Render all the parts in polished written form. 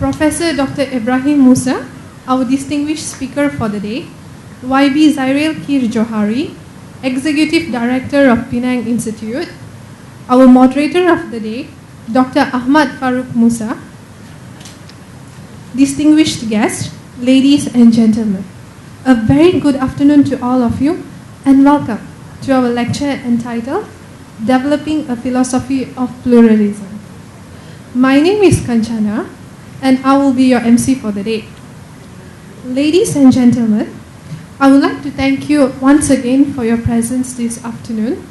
Professor Dr. Ebrahim Moosa, our distinguished speaker for the day, YB Zairil Kir Johari, Executive Director of Penang Institute, our moderator of the day, Dr. Ahmad Farooq Moosa, distinguished guests, ladies and gentlemen, a very good afternoon to all of you and welcome to our lecture entitled Developing a Philosophy of Pluralism. My name is Kanchana and I will be your MC for the day. Ladies and gentlemen, I would like to thank you once again for your presence this afternoon.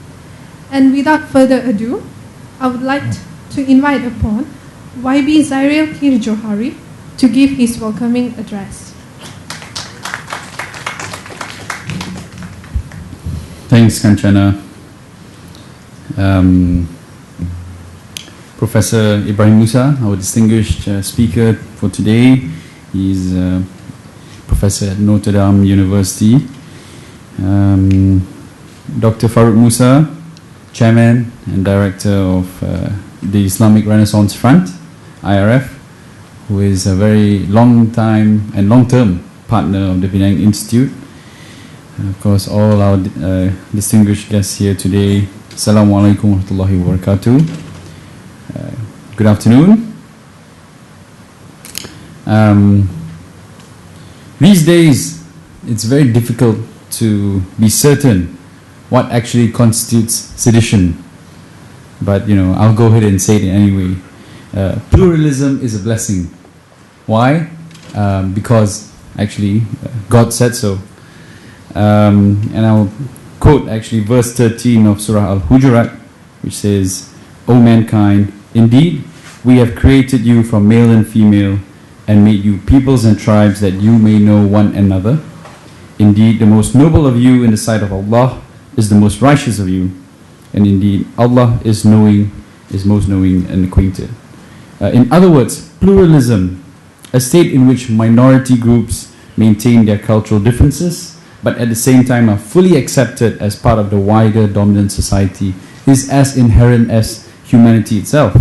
And without further ado, I would like to invite upon YB Zairil Kir Johari to give his welcoming address. Thanks, Kanchana. Professor Ebrahim Moosa, our distinguished speaker for today. He's professor at Notre University. Dr. Farooq Moosa, chairman and director of the Islamic Renaissance Front, IRF, who is a very long-time and long-term partner of the Penang Institute. Of course, all our distinguished guests here today. Assalamu alaikum warahmatullahi wabarakatuh. Good afternoon. These days, it's very difficult to be certain what actually constitutes sedition. But, I'll go ahead and say it anyway. Pluralism is a blessing. Why? Because, actually, God said so. And I'll quote, actually, verse 13 of Surah Al-Hujurat, which says, O mankind, indeed, we have created you from male and female and made you peoples and tribes that you may know one another. Indeed, the most noble of you in the sight of Allah is the most righteous of you. And indeed, Allah is most knowing and acquainted. In other words, pluralism, a state in which minority groups maintain their cultural differences, but at the same time are fully accepted as part of the wider dominant society, is as inherent as humanity itself.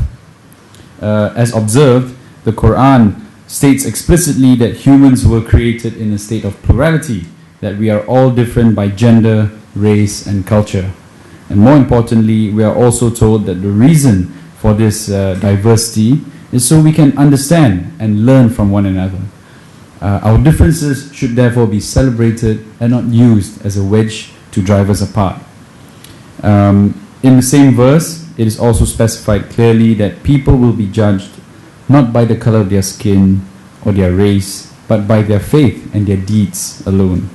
As observed, the Quran states explicitly that humans were created in a state of plurality, that we are all different by gender, race, and culture. And more importantly, we are also told that the reason for this diversity is so we can understand and learn from one another. Our differences should therefore be celebrated and not used as a wedge to drive us apart. In the same verse, it is also specified clearly that people will be judged not by the color of their skin or their race, but by their faith and their deeds alone.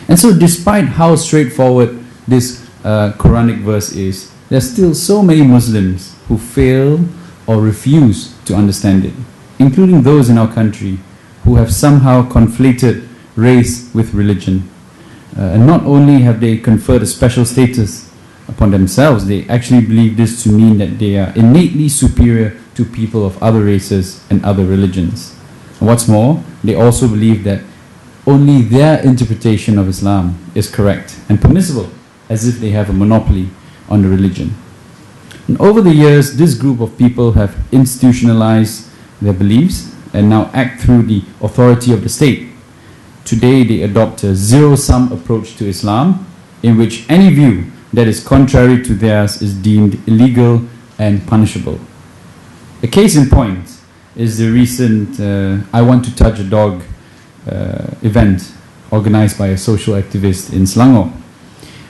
And so despite how straightforward this Quranic verse is, there are still so many Muslims who fail or refuse to understand it, including those in our country who have somehow conflated race with religion. And not only have they conferred a special status upon themselves, they actually believe this to mean that they are innately superior to people of other races and other religions. And what's more, they also believe that only their interpretation of Islam is correct and permissible, as if they have a monopoly on the religion. And over the years, this group of people have institutionalized their beliefs and now act through the authority of the state. Today, they adopt a zero-sum approach to Islam, in which any view that is contrary to theirs is deemed illegal and punishable. A case in point is the recent I Want to Touch a Dog event organized by a social activist in Selangor.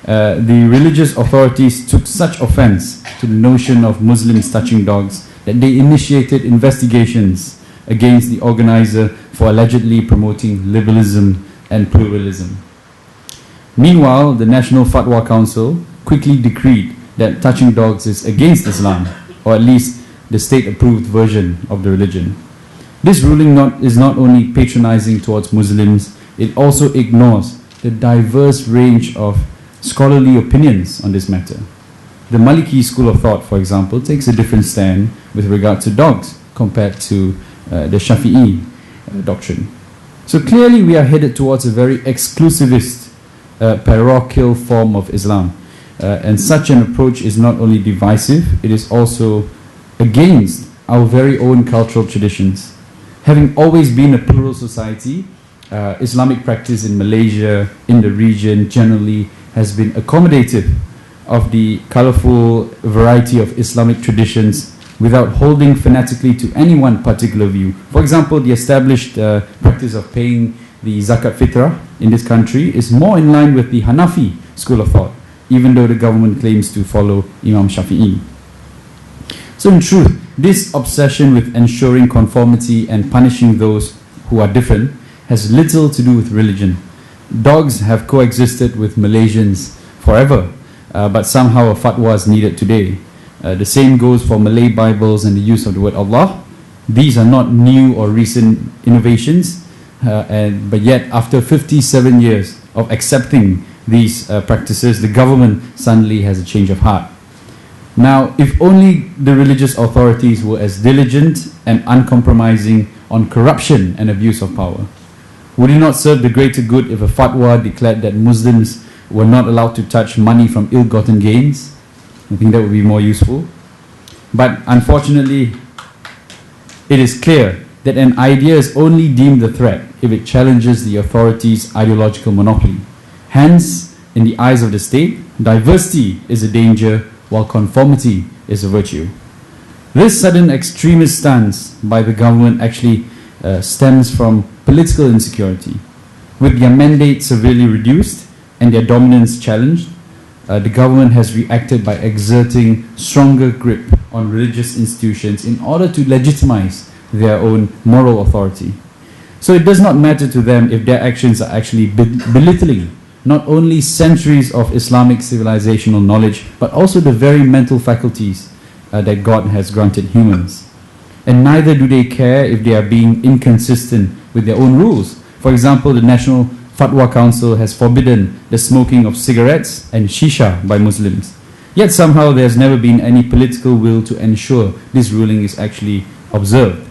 The religious authorities took such offense to the notion of Muslims touching dogs that they initiated investigations against the organizer for allegedly promoting liberalism and pluralism. Meanwhile, the National Fatwa Council quickly decreed that touching dogs is against Islam, or at least the state-approved version of the religion. This ruling is not only patronizing towards Muslims, it also ignores the diverse range of scholarly opinions on this matter. The Maliki school of thought, for example, takes a different stand with regard to dogs compared to the Shafi'i doctrine. So clearly we are headed towards a very exclusivist, parochial form of Islam. And such an approach is not only divisive, it is also against our very own cultural traditions. Having always been a plural society, Islamic practice in Malaysia, in the region generally, has been accommodative of the colorful variety of Islamic traditions without holding fanatically to any one particular view. For example, the established practice of paying the zakat fitrah in this country is more in line with the Hanafi school of thought, even though the government claims to follow Imam Shafi'i. So in truth, this obsession with ensuring conformity and punishing those who are different has little to do with religion. Dogs have coexisted with Malaysians forever, but somehow a fatwa is needed today. The same goes for Malay Bibles and the use of the word Allah. These are not new or recent innovations, but yet after 57 years of accepting these practices, the government suddenly has a change of heart. Now, if only the religious authorities were as diligent and uncompromising on corruption and abuse of power, would it not serve the greater good if a fatwa declared that Muslims were not allowed to touch money from ill-gotten gains? I think that would be more useful. But unfortunately, it is clear that an idea is only deemed a threat if it challenges the authorities' ideological monopoly. Hence, in the eyes of the state, diversity is a danger while conformity is a virtue. This sudden extremist stance by the government actually stems from political insecurity. With their mandate severely reduced and their dominance challenged, the government has reacted by exerting stronger grip on religious institutions in order to legitimize their own moral authority. So it does not matter to them if their actions are actually belittling not only centuries of Islamic civilizational knowledge, but also the very mental faculties that God has granted humans. And neither do they care if they are being inconsistent with their own rules. For example, the National Fatwa Council has forbidden the smoking of cigarettes and shisha by Muslims. Yet somehow there has never been any political will to ensure this ruling is actually observed.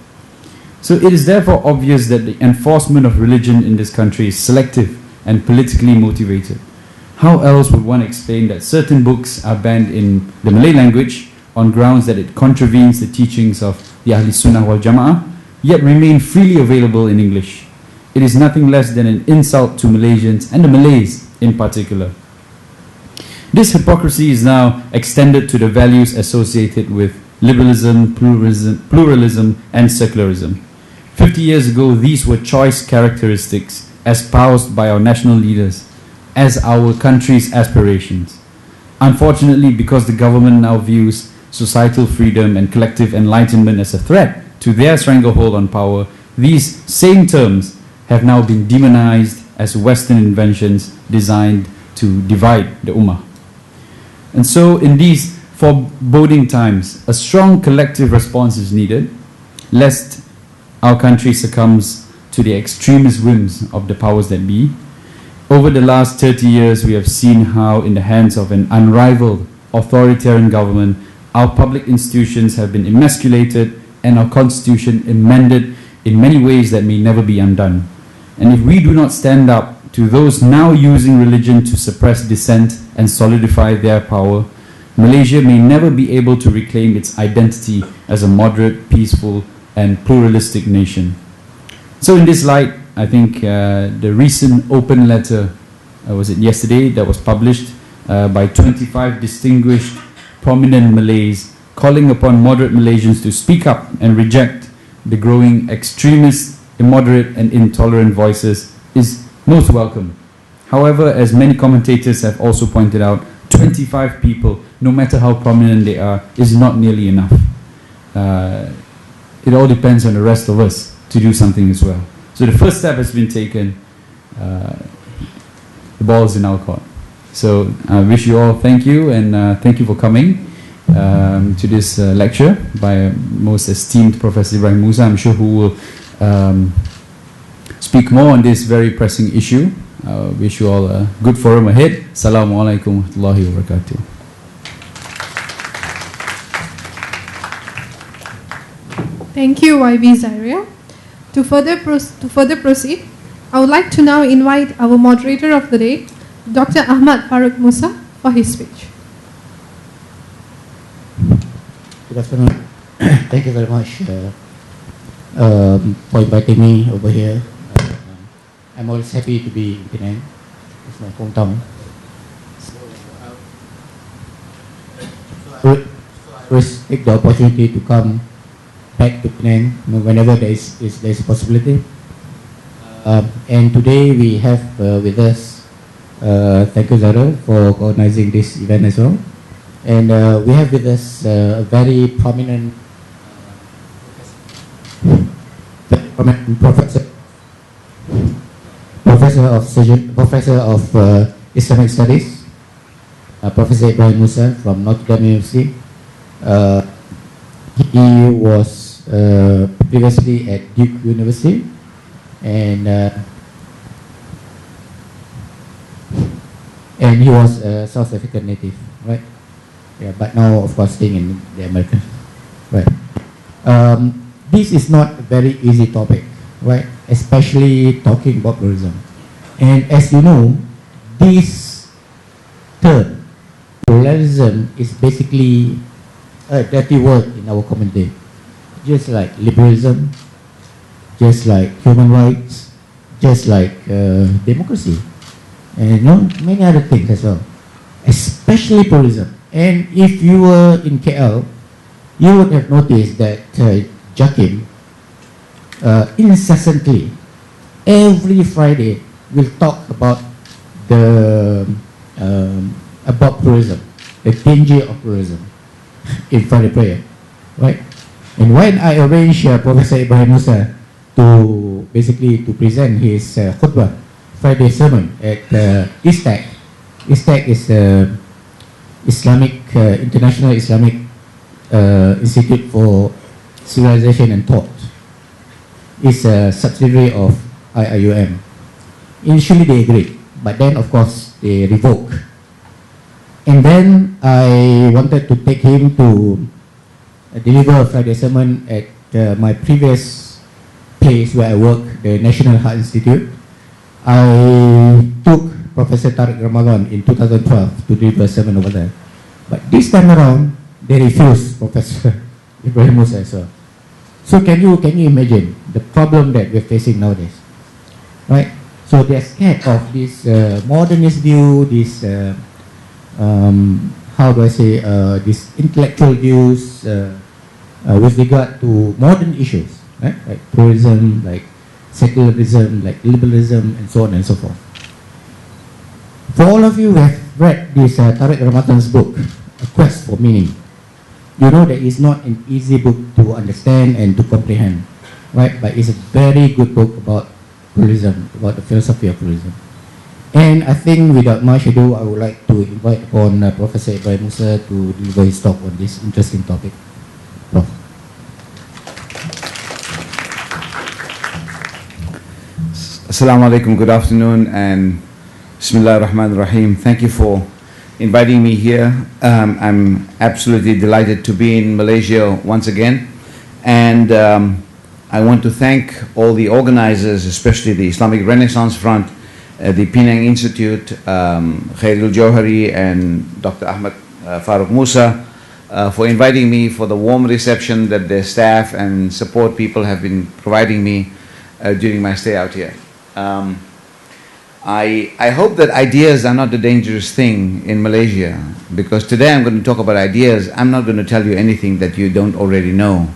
So it is therefore obvious that the enforcement of religion in this country is selective and politically motivated. How else would one explain that certain books are banned in the Malay language on grounds that it contravenes the teachings of the Ahli Sunnah wal Jama'ah, yet remain freely available in English? It is nothing less than an insult to Malaysians and the Malays in particular. This hypocrisy is now extended to the values associated with liberalism, pluralism and secularism. 50 years ago, these were choice characteristics espoused by our national leaders as our country's aspirations. Unfortunately, because the government now views societal freedom and collective enlightenment as a threat to their stranglehold on power, these same terms have now been demonized as Western inventions designed to divide the Ummah. And so in these foreboding times, a strong collective response is needed, lest our country succumbs to the extremist whims of the powers that be. Over the last 30 years, we have seen how in the hands of an unrivaled authoritarian government, our public institutions have been emasculated and our constitution amended in many ways that may never be undone. And if we do not stand up to those now using religion to suppress dissent and solidify their power, Malaysia may never be able to reclaim its identity as a moderate, peaceful and pluralistic nation. So in this light, I think the recent open letter, was it yesterday, that was published by 25 distinguished, prominent Malays, calling upon moderate Malaysians to speak up and reject the growing extremist, immoderate and intolerant voices is most welcome. However, as many commentators have also pointed out, 25 people, no matter how prominent they are, is not nearly enough. It all depends on the rest of us to do something as well. So the first step has been taken. The ball is in our court. So I wish you all thank you, and thank you for coming to this lecture by most esteemed Professor Ebrahim Moosa, I'm sure, who will speak more on this very pressing issue. Wish you all a good forum ahead. Assalamu alaikum wa rahmatullahi wa barakatuh. Thank you, YB Zaria. To further proceed, I would like to now invite our moderator of the day, Dr. Ahmad Farooq Moosa, for his speech. Good afternoon. Thank you very much for inviting me over here. I'm always happy to be in Penang. It's my hometown. So I always take the opportunity to come back to Penang whenever there's a possibility. And today we have with us, thank you Zara for organizing this event as well. And we have with us a very prominent professor of Islamic Studies, Professor Ebrahim Moosa from Notre University. He was previously at Duke University, and he was a South African native, right? Yeah, but now of course staying in the American, right? This is not a very easy topic, right? Especially talking about pluralism. And as you know, this term, pluralism, is basically a dirty word in our community. Just like liberalism, just like human rights, just like democracy, and many other things as well. Especially pluralism. And if you were in KL, you would have noticed that Jakim incessantly, every Friday, will talk about about pluralism, the danger of pluralism in Friday prayer, right? And when I arranged Professor Ebrahim Moosa to basically to present his khutbah, Friday sermon at ISTAC. ISTAC is International Islamic Institute for Civilization and Thought. It's a subsidiary of IIUM. Initially they agreed, but then of course they revoked. And then I wanted to take him to deliver a Friday sermon at my previous place where I work, the National Heart Institute. I took Professor Tariq Ramadan in 2012 to deliver a sermon over there. But this time around, they refused Professor Ebrahim Moosa as well. So can you imagine the problem that we're facing nowadays, right? So they're scared of this modernist view, this how do I say, this intellectual views with regard to modern issues, right? Like pluralism, like secularism, like liberalism, and so on and so forth. For all of you who have read this Tariq Ramadan's book, A Quest for Meaning, you know that it's not an easy book to understand and to comprehend, right? But it's a very good book about pluralism, about the philosophy of pluralism. And I think without much ado, I would like to invite on Professor Ebrahim Moosa to deliver his talk on this interesting topic. Prof. Assalamu alaikum, good afternoon, and Bismillah ar-Rahman ar-Rahim. Thank you for inviting me here. I'm absolutely delighted to be in Malaysia once again, and I want to thank all the organizers, especially the Islamic Renaissance Front, the Penang Institute, Khairul Johari and Dr. Ahmad Farooq Moosa for inviting me, for the warm reception that their staff and support people have been providing me during my stay out here. I hope that ideas are not a dangerous thing in Malaysia, because today I'm going to talk about ideas. I'm not going to tell you anything that you don't already know.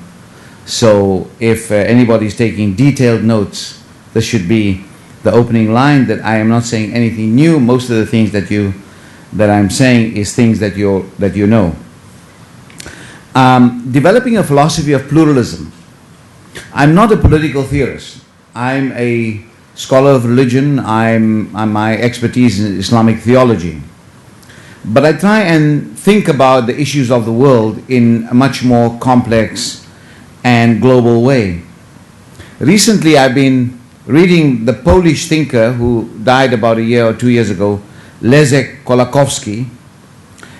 So if anybody is taking detailed notes, this should be the opening line, that I am not saying anything new. Most of the things that I'm saying is things that you know. Developing a philosophy of pluralism. I'm not a political theorist. I'm a scholar of religion. I'm my expertise in Islamic theology. But I try and think about the issues of the world in a much more complex and global way. Recently, I've been reading the Polish thinker who died about a year or 2 years ago, Leszek Kolakowski,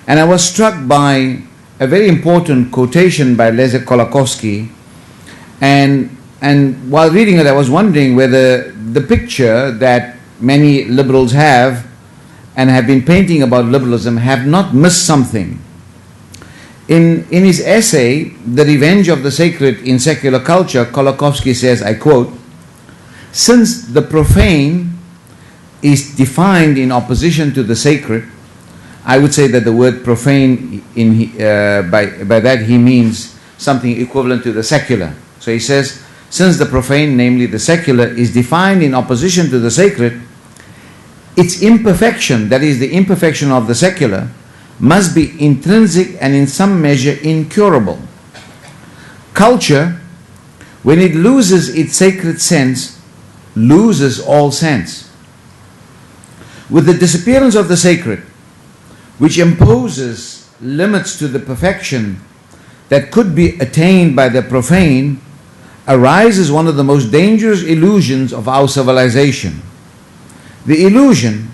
and I was struck by a very important quotation by Leszek Kolakowski, and while reading it I was wondering whether the picture that many liberals have and have been painting about liberalism have not missed something. In his essay, The Revenge of the Sacred in Secular Culture, Kolakowski says, I quote, "Since the profane is defined in opposition to the sacred," I would say that the word profane, by that he means something equivalent to the secular. So he says, since the profane, namely the secular, is defined in opposition to the sacred, its imperfection, that is the imperfection of the secular, must be intrinsic and in some measure incurable. Culture, when it loses its sacred sense, loses all sense. With the disappearance of the sacred, which imposes limits to the perfection that could be attained by the profane, arises one of the most dangerous illusions of our civilization. The illusion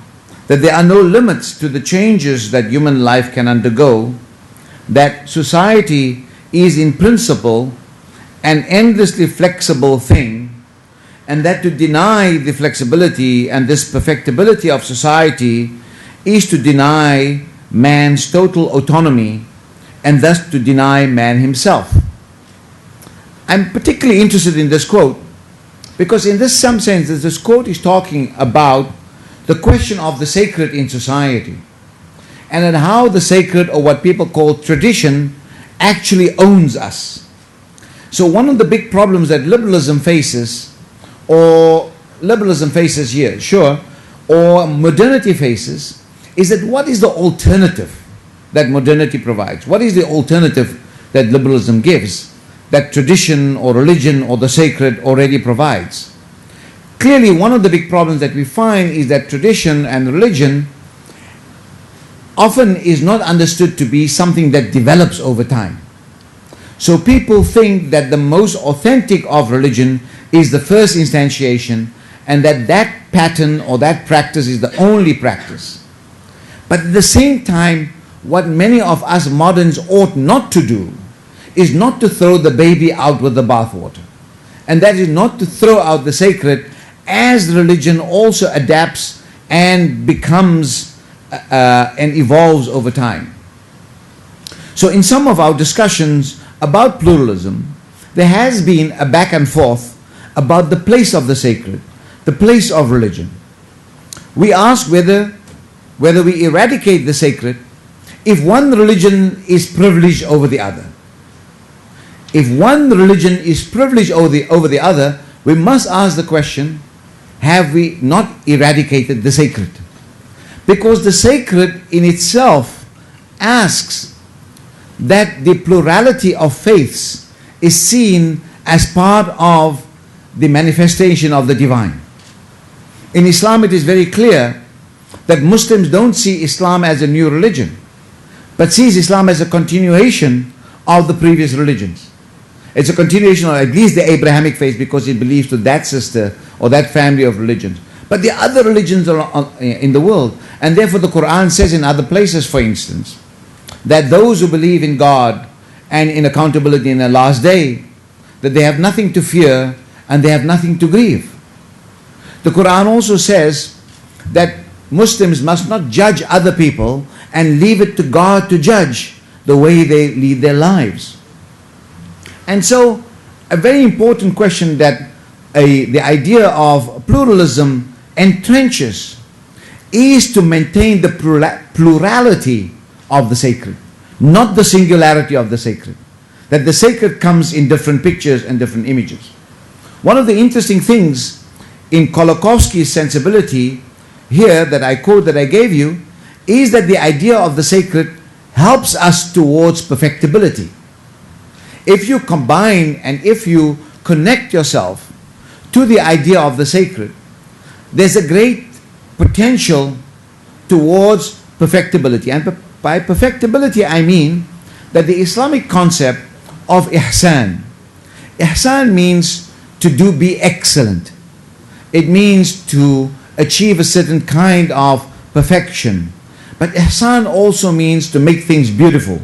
that there are no limits to the changes that human life can undergo, that society is in principle an endlessly flexible thing, and that to deny the flexibility and this perfectibility of society is to deny man's total autonomy and thus to deny man himself. I'm particularly interested in this quote because in some senses this quote is talking about the question of the sacred in society and then how the sacred, or what people call tradition, actually owns us. So one of the big problems that liberalism faces here, sure, or modernity faces, is that what is the alternative that modernity provides? What is the alternative that liberalism gives that tradition or religion or the sacred already provides? Clearly, one of the big problems that we find is that tradition and religion often is not understood to be something that develops over time. So people think that the most authentic of religion is the first instantiation and that pattern or that practice is the only practice. But at the same time, what many of us moderns ought not to do is not to throw the baby out with the bathwater. And that is not to throw out the sacred as religion also adapts and becomes and evolves over time. So in some of our discussions about pluralism, there has been a back and forth about the place of the sacred, the place of religion. We ask whether we eradicate the sacred if one religion is privileged over the other. If one religion is privileged over the other, we must ask the question, have we not eradicated the sacred? Because the sacred in itself asks that the plurality of faiths is seen as part of the manifestation of the divine. In Islam it is very clear that Muslims don't see Islam as a new religion, but sees Islam as a continuation of the previous religions. It's a continuation of at least the Abrahamic faith because it believes to that sister or that family of religions. But the other religions are in the world, and therefore the Quran says in other places, for instance, that those who believe in God and in accountability in the last day, that they have nothing to fear and they have nothing to grieve. The Quran also says that Muslims must not judge other people and leave it to God to judge the way they lead their lives. And so a very important question that the idea of pluralism entrenches is to maintain the plurality of the sacred, not the singularity of the sacred. That the sacred comes in different pictures and different images. One of the interesting things in Kolakowski's sensibility here that I quote that I gave you is that the idea of the sacred helps us towards perfectibility. If you combine and if you connect yourself to the idea of the sacred, there's a great potential towards perfectibility. And by perfectibility I mean that the Islamic concept of ihsan. Ihsan means to be excellent. It means to achieve a certain kind of perfection. But ihsan also means to make things beautiful.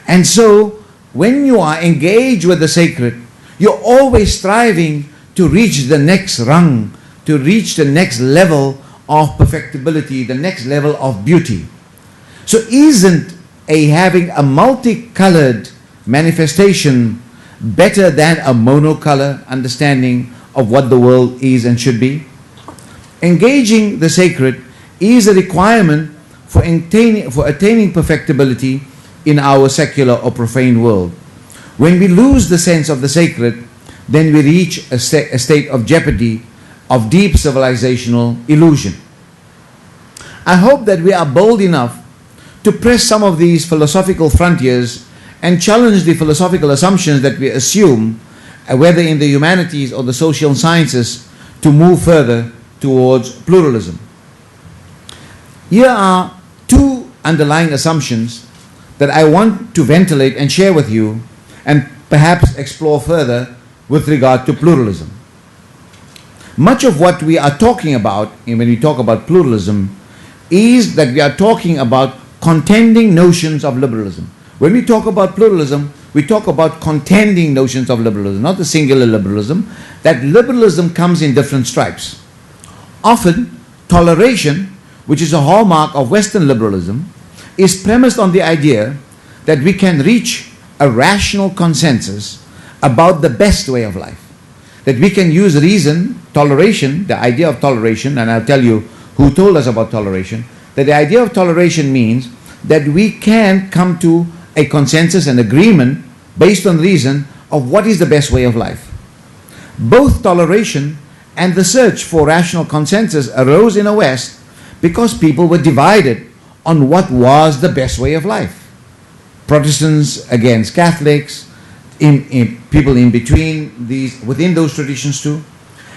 And so when you are engaged with the sacred, you're always striving to reach the next rung, to reach the next level of perfectibility, the next level of beauty. So isn't having a multicolored manifestation better than a monocolor understanding of what the world is and should be? Engaging the sacred is a requirement for attaining perfectibility in our secular or profane world. When we lose the sense of the sacred, then we reach a state of jeopardy, of deep civilizational illusion. I hope that we are bold enough to press some of these philosophical frontiers and challenge the philosophical assumptions that we assume, whether in the humanities or the social sciences, to move further towards pluralism. Here are two underlying assumptions that I want to ventilate and share with you, and perhaps explore further with regard to pluralism. Much of what we are talking about when we talk about pluralism is that we are talking about contending notions of liberalism. When we talk about pluralism, we talk about contending notions of liberalism, not the singular liberalism. That liberalism comes in different stripes. Often, toleration, which is a hallmark of Western liberalism, is premised on the idea that we can reach a rational consensus about the best way of life. That we can use reason, toleration, the idea of toleration, and I'll tell you who told us about toleration, that the idea of toleration means that we can come to a consensus and agreement based on reason of what is the best way of life. Both toleration and the search for rational consensus arose in the West because people were divided on what was the best way of life. Protestants against Catholics, people in between these, within those traditions too.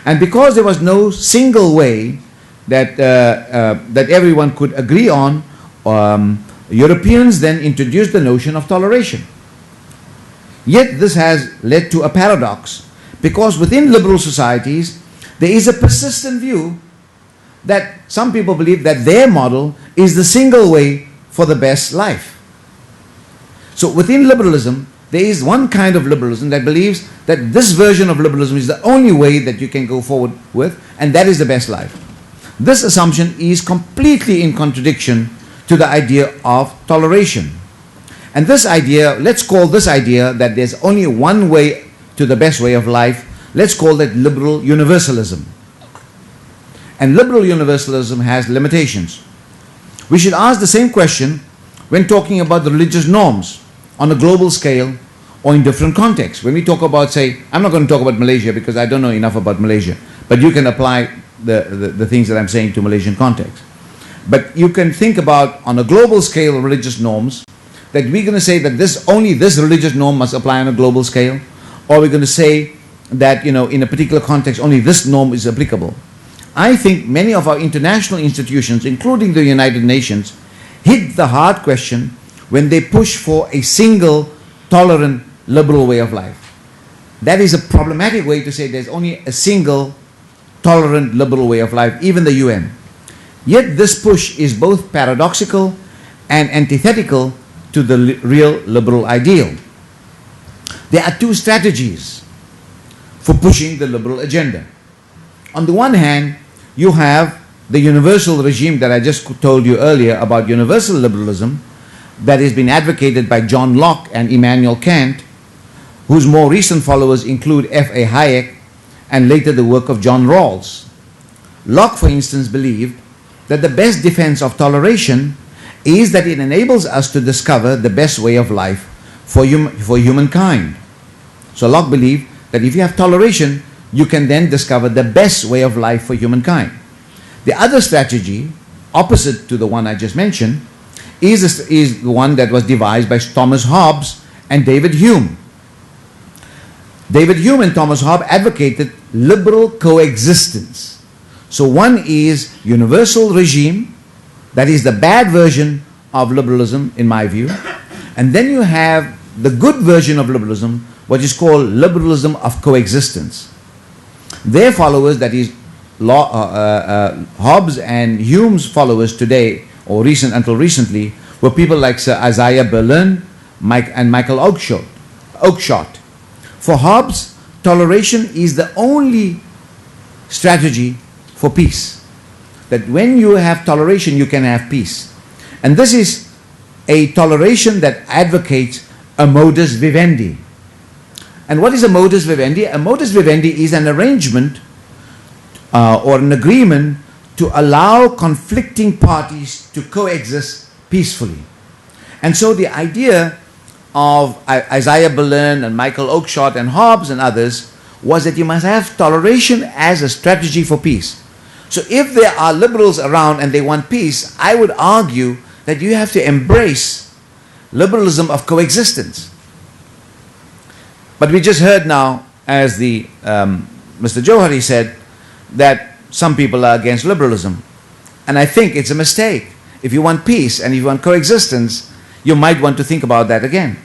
And because there was no single way that everyone could agree on, Europeans then introduced the notion of toleration. Yet this has led to a paradox, because within liberal societies there is a persistent view that some people believe that their model is the single way for the best life. So within liberalism, there is one kind of liberalism that believes that this version of liberalism is the only way that you can go forward with, and that is the best life. This assumption is completely in contradiction to the idea of toleration. And this idea, let's call this idea that there's only one way to the best way of life, let's call that liberal universalism. And liberal universalism has limitations. We should ask the same question when talking about the religious norms on a global scale or in different contexts. When we talk about, say, I'm not going to talk about Malaysia because I don't know enough about Malaysia, but you can apply the things that I'm saying to Malaysian context. But you can think about, on a global scale, religious norms, that we're going to say that only this religious norm must apply on a global scale, or we're going to say that, in a particular context, only this norm is applicable. I think many of our international institutions, including the United Nations, hit the hard question when they push for a single, tolerant, liberal way of life. That is a problematic way to say there's only a single, tolerant, liberal way of life, even the UN. Yet this push is both paradoxical and antithetical to the real liberal ideal. There are two strategies for pushing the liberal agenda. On the one hand, you have the universal regime that I just told you earlier about universal liberalism that has been advocated by John Locke and Immanuel Kant, whose more recent followers include F.A. Hayek and later the work of John Rawls. Locke, for instance, believed that the best defense of toleration is that it enables us to discover the best way of life for humankind. So Locke believed that if you have toleration, you can then discover the best way of life for humankind. The other strategy, opposite to the one I just mentioned, is the one that was devised by Thomas Hobbes and David Hume. David Hume and Thomas Hobbes advocated liberal coexistence. So one is universal regime, that is the bad version of liberalism in my view, and then you have the good version of liberalism, what is called liberalism of coexistence. Their followers, that is Hobbes and Hume's followers today, or until recently, were people like Sir Isaiah Berlin and Michael Oakeshott. For Hobbes, toleration is the only strategy for peace. That when you have toleration, you can have peace. And this is a toleration that advocates a modus vivendi. And what is a modus vivendi? A modus vivendi is an arrangement or an agreement to allow conflicting parties to coexist peacefully. And so the idea of Isaiah Berlin and Michael Oakeshott and Hobbes and others was that you must have toleration as a strategy for peace. So if there are liberals around and they want peace, I would argue that you have to embrace liberalism of coexistence. But we just heard now, as the Mr. Johari said, that some people are against liberalism. And I think it's a mistake. If you want peace and if you want coexistence, you might want to think about that again.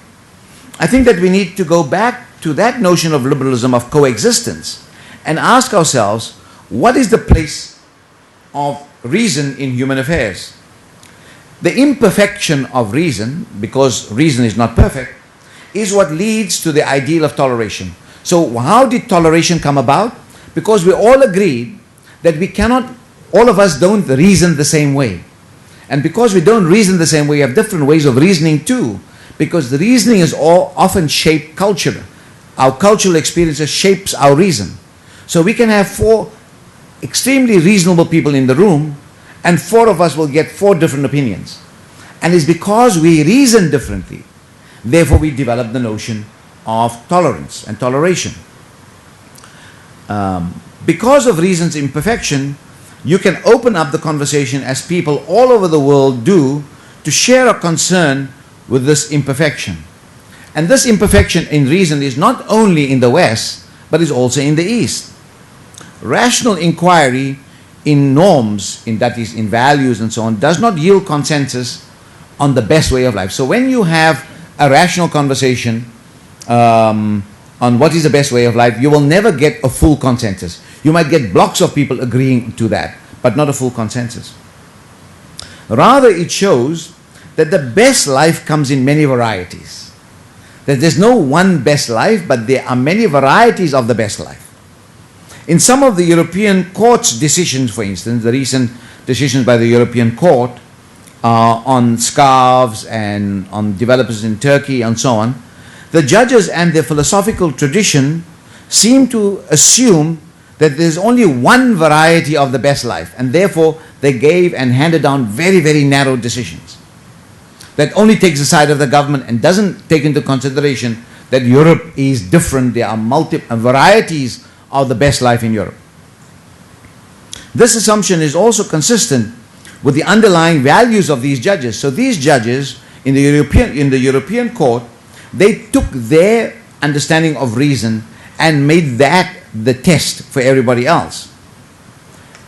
I think that we need to go back to that notion of liberalism of coexistence and ask ourselves, what is the place of reason in human affairs? The imperfection of reason, because reason is not perfect, is what leads to the ideal of toleration. So how did toleration come about? Because we all agreed that we cannot, all of us don't reason the same way. And because we don't reason the same way, we have different ways of reasoning too. Because the reasoning is all often shaped culture. Our cultural experiences shapes our reason. So we can have 4 extremely reasonable people in the room, and 4 of us will get 4 different opinions. And it's because we reason differently. Therefore we develop the notion of tolerance and toleration. Because of reason's imperfection, you can open up the conversation, as people all over the world do, to share a concern with this imperfection. And this imperfection in reason is not only in the West, but is also in the East. Rational inquiry in norms, that is in values and so on, does not yield consensus on the best way of life. So when you have a rational conversation on what is the best way of life, you will never get a full consensus. You might get blocks of people agreeing to that, but not a full consensus. Rather, it shows that the best life comes in many varieties. That there's no one best life, but there are many varieties of the best life. In some of the European court's decisions, for instance, the recent decisions by the European Court on scarves and on developers in Turkey and so on, the judges and their philosophical tradition seem to assume that there's only one variety of the best life, and therefore they gave and handed down very, very narrow decisions that only takes the side of the government and doesn't take into consideration that Europe is different. There are multiple varieties of the best life in Europe. This assumption is also consistent with the underlying values of these judges. So these judges in the European court, they took their understanding of reason and made that the test for everybody else.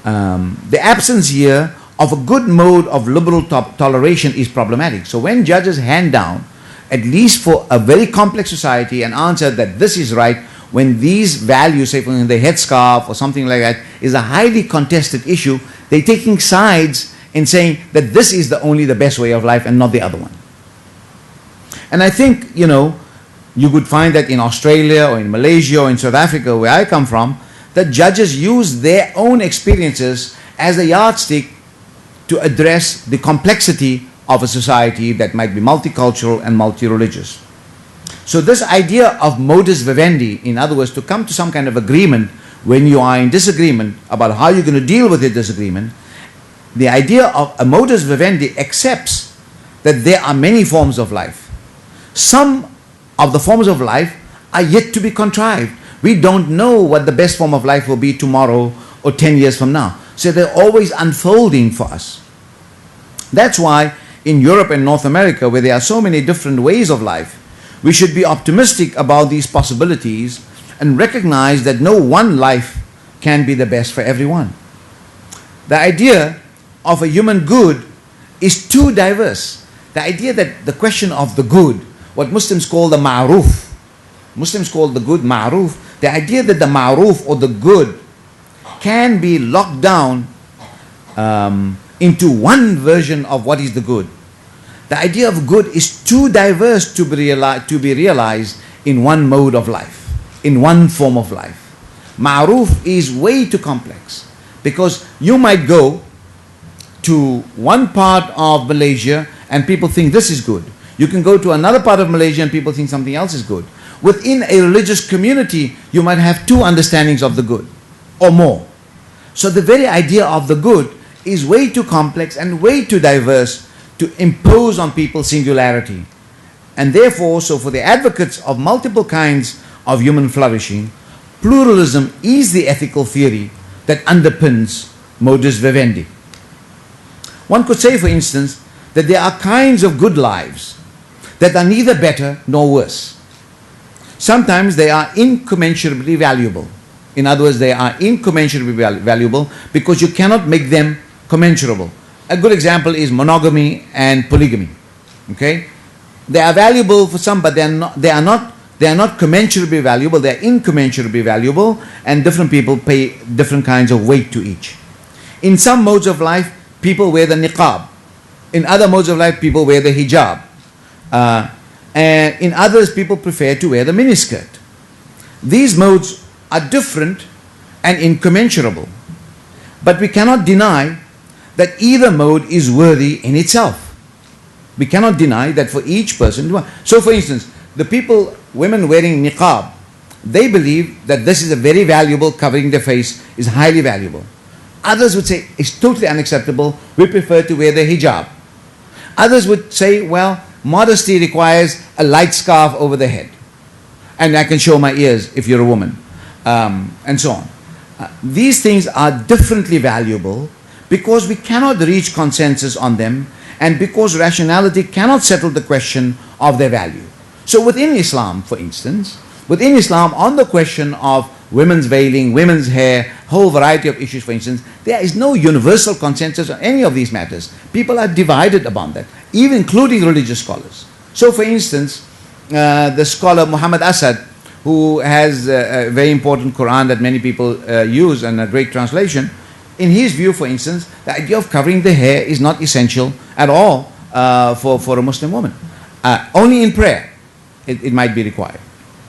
The absence here of a good mode of liberal toleration is problematic. So when judges hand down, at least for a very complex society, an answer that this is right, when these values, say for the headscarf or something like that, is a highly contested issue, they're taking sides in saying that this is only the best way of life and not the other one. And I think, you could find that in Australia or in Malaysia or in South Africa, where I come from, that judges use their own experiences as a yardstick to address the complexity of a society that might be multicultural and multi-religious. So this idea of modus vivendi, in other words, to come to some kind of agreement when you are in disagreement about how you're going to deal with the disagreement, the idea of a modus vivendi accepts that there are many forms of life. Some of the forms of life are yet to be contrived. We don't know what the best form of life will be tomorrow or 10 years from now. So they're always unfolding for us. That's why in Europe and North America, where there are so many different ways of life, we should be optimistic about these possibilities and recognize that no one life can be the best for everyone. The idea of a human good is too diverse. The idea that the question of the good, what Muslims call the ma'ruf, Muslims call the good ma'ruf, the idea that the ma'ruf or the good can be locked down into one version of what is the good. The idea of good is too diverse to be realized in one mode of life, in one form of life. Ma'ruf is way too complex, because you might go to one part of Malaysia and people think this is good. You can go to another part of Malaysia and people think something else is good. Within a religious community, you might have two understandings of the good or more. So the very idea of the good is way too complex and way too diverse to impose on people singularity. And therefore, so for the advocates of multiple kinds of human flourishing, pluralism is the ethical theory that underpins modus vivendi. One could say, for instance, that there are kinds of good lives that are neither better nor worse. Sometimes they are incommensurably valuable. In other words, they are incommensurably valuable because you cannot make them commensurable. A good example is monogamy and polygamy. Okay, they are valuable for some, but they are not commensurably valuable. They are incommensurably valuable, and different people pay different kinds of weight to each. In some modes of life, people wear the niqab. In other modes of life, people wear the hijab. And in others, people prefer to wear the miniskirt. These modes are different and incommensurable. But we cannot deny that either mode is worthy in itself. We cannot deny that for each person. So for instance, the people, women wearing niqab, they believe that this is a very valuable, covering their face is highly valuable. Others would say it's totally unacceptable, we prefer to wear the hijab. Others would say, well, modesty requires a light scarf over the head, and I can show my ears if you're a woman, and so on. These things are differently valuable because we cannot reach consensus on them, and because rationality cannot settle the question of their value. So within Islam, for instance, within Islam, on the question of women's veiling, women's hair, whole variety of issues, for instance, there is no universal consensus on any of these matters. People are divided upon that, even including religious scholars. So for instance, the scholar Muhammad Asad, who has a very important Quran that many people use and a great translation, in his view, for instance, the idea of covering the hair is not essential at all for a Muslim woman. Only in prayer it might be required.